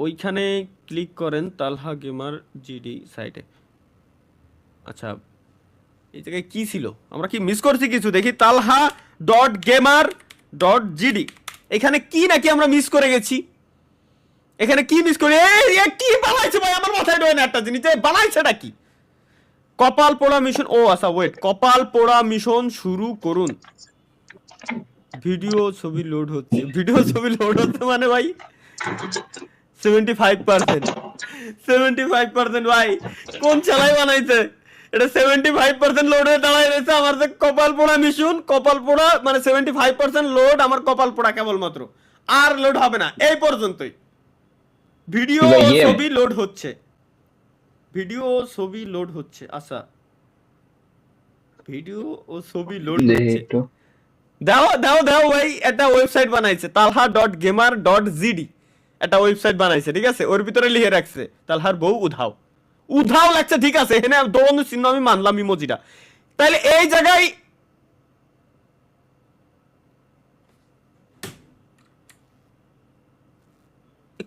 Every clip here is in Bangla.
ওইখানে ক্লিক করেন তালহা গেমার জিডি সাইটে। আচ্ছা, এই জায়গায় কি ছিল? আমরা কি মিস করছি কিছু? দেখি তালহা ডট গেমার ডট জিডি, এখানে কি নাকি আমরা মিস করে গেছি? এখানে কি মিস করে? কি বানাইছে ভাই? আমার মাথায় ঢোকে না একটা জিনিস, বানাইছেটা কি? কপাল পোড়া মিশন। ও আচ্ছা, ওয়েট, কপাল পোড়া মিশন শুরু করুন। ভিডিও ছবি লোড হচ্ছে, ভিডিও ছবি লোড হচ্ছে মানে ভাই 75%, 75% ভাই কোন চালাই বানাইছে? এটা 75% লোড হয়ে দাঁড়ায় রয়েছে। আমার যে কপাল পোড়া মিশন, কপাল পোড়া মানে 75% লোড, আমার কপাল পোড়া কেবলমাত্র, আর লোড হবে না। এই পর্যন্তই। ভিডিও ছবি লোড হচ্ছে, ভিডিও ছবি লোড হচ্ছে। আচ্ছা, ভিডিও ও ছবি লোড হচ্ছে। দাও দাও দাও ভাই, একটা ওয়েবসাইট বানাইছে তালহা ডট গেমার ডট জিডি, একটা ওয়েবসাইট বানাইছে, ঠিক আছে? ওর ভিতরে লিখে রাখছে তালহার বউ উধাও। উধাও লাগছে, ঠিক আছে, এখানে দোনো চিহ্ন আমি মানলাম ইমোজিটা। তাহলে এই জায়গায়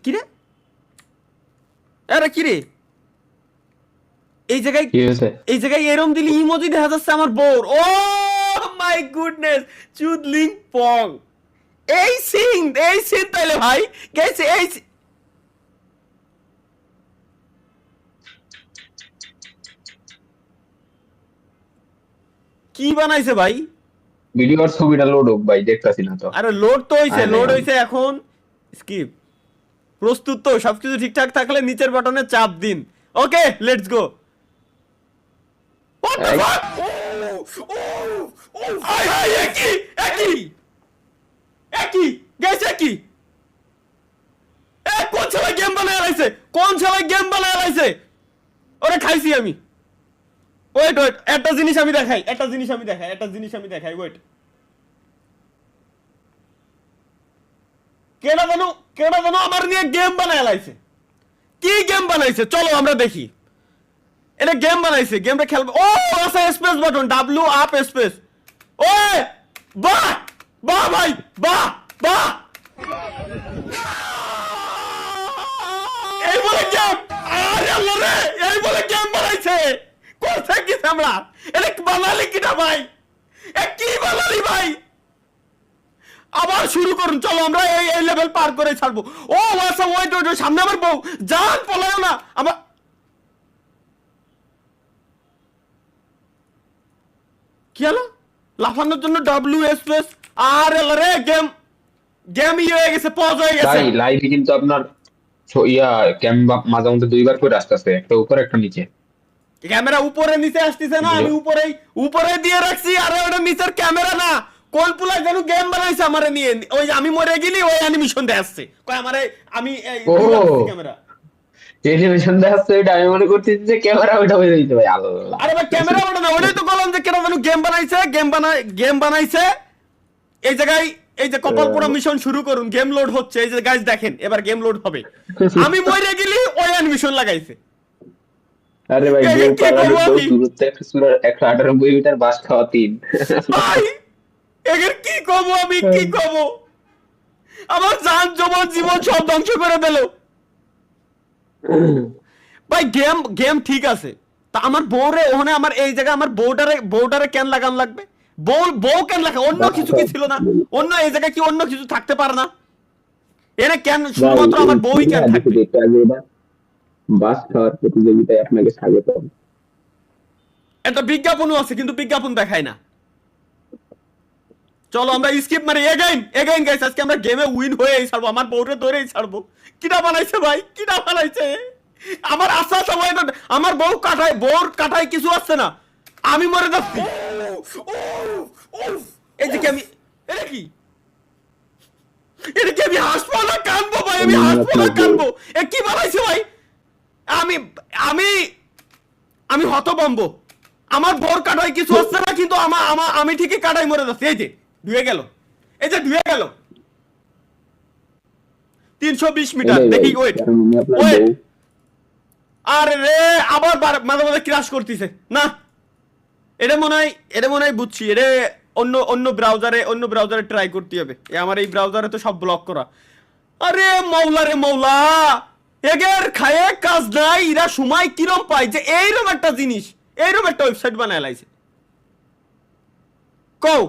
কিরে, আরে কিরে, এই জায়গায় এই জায়গায় এরম দিলি ইমোজি দেখা যাচ্ছে আমার বউর। ও মাই গুডনেস, চুদলিং পং। এই সিন তাইলে ভাই গেছে। এই কি বানাইছে ভাই? ভিডিওর ছবিটা লোড হোক ভাই, দেখতাছি না তো। আরে লোড তো হইছে, লোড হইছে, এখন স্কিপ। প্রস্তুত তো? সবকিছু ঠিকঠাক থাকলে নিচের বাটনে চাপ দিন। Okay, let's go. What the fuck? আয় হায়, একই একই একই গেছে কি? কোন ছেলে গেম বানায় লাইছে? কোন ছেলে গেম বানায় লাইছে? ওরে খাইছি আমি। ওয়েট ওয়েট, একটা জিনিস আমি দেখাই, একটা জিনিস আমি দেখাই, ওয়েট। কেডা জানো আমার নিয়ে গেম বানায় লাইছে। কি গেম বানাইছে চলো আমরা দেখি। এটা গেম বানাইছে, গেমটা খেলবে। ও আচ্ছা, space button, W up space. ওই বাহ বাহ ভাই, বাহ বাহ। এই বলে গেম, আরে আল্লাহ রে, এই বলে গেম বানাইছে। করছে কি আমরা? এটা বানালি কিটা ভাই? কি বানালি ভাই? আবার শুরু করুন, চলো আমরা এই লেভেল পার করে ছাড়বো। ও আচ্ছা, ওয়েট ওয়েট, সামনে আমার বউ, জান পলায় না আমার। কি হলো? লাফানোর জন্য ডাব্লিউ স্পেস। আর রে গেম, হয়ে গেছে, পজ হয়ে গেছে ভাই। লাইভে কিন্তু আপনার মাঝে মধ্যে দুইবার করে আসতেছে, একটা উপরে একটা নিচে। ক্যামেরা উপরে নিচে আসতেছে না, আমি উপরে দিয়ে রাখছি। আরে ওটা নিচের ক্যামেরা না, কোন পুলাই যেন গেম বানাইছে আমারে নিয়ে। ওই আমি মরে গেলি ওই অ্যানিমেশন দিয়ে আসছে, কয় আমারে আমি ক্যামেরা টেলিভিশন দেখাচ্ছে, এটা আমি মনে করছি যে ক্যামেরা ওইটা হয়ে যাইছে ভাই। আল্লাহ, আরে ভাই ক্যামেরা ওটা না, ওটাই তো বললাম যে কেন যেন গেম বানাইছে। এই জায়গায় এই যে কপাল পোড়া মিশন শুরু করুন, গেম লোড হচ্ছে। এই যে গাইস দেখেন, এবার গেম লোড হবে। আমি মরে গেলি ওই অ্যানিমেশন লাগাইছে। আরে ভাই, দূরত্ব 198 মিটার, বাস খাওয়া 3। ভাই এর কি কব আমি, কি কব? আমার জান জবন জীবন সব ধ্বংস করে দিল ভাই। গেম ঠিক আছে, তা আমার বউরে ওখানে, আমার এই জায়গায় আমার বউটারে কেন লাগান লাগবে? বউ কেন লাগা? অন্য কিছু কি ছিল না? অন্য এই জায়গায় কি অন্য কিছু থাকতে পারে না? এনে কেন শুধুমাত্র আমার বউই কেন থাকবে? বাস খাওয়ার প্রতিযোগিতায় আপনাকে স্বাগত। একটা বিজ্ঞাপনও আছে, কিন্তু বিজ্ঞাপন দেখায় না। চলো আমরা স্কিপ মারি। এগেইন গাইস, আজকে আমরা গেমে উইন হয়েই ছাড়বো, আমার বউরে ধরেই ছাড়বো। কিটা বানাইছে ভাই, কিটা বানাইছে? আমার আশা সবাই, আমার বউ কাটায়, বউর কাটায় কিছু আসছে না, আমি মরে যাচ্ছি। এই যে কি আমি, এটা কি আমি হাসবো না কানবো ভাই? আমি হাসবো না কানবো? কি বানাইছে ভাই? আমি আমি আমি হতভম্ব। আমার বর কাটাই কিছু আসছে না, কিন্তু আমি ঠিকই কাটাই মরে যাচ্ছি। এই যে ধুয়ে গেল, এই যে ধুয়ে গেল। 320 মিটার দেখি, ওয়েট। আরে রে, আবার মাঝে মাঝে ক্রাশ করতেছে না। এটা মনে হয় বুঝছি, এটা অন্য ব্রাউজারে ট্রাই করতে হবে। আমার এই ব্রাউজারে তো সব ব্লক করা। আরে মৌলা রে মৌলা, এগের খায়ে কাজ নাই, এরা সময় কিরম পায় যে এইরকম একটা জিনিস, এইরকম একটা ওয়েবসাইট বানায় লাইছে। কও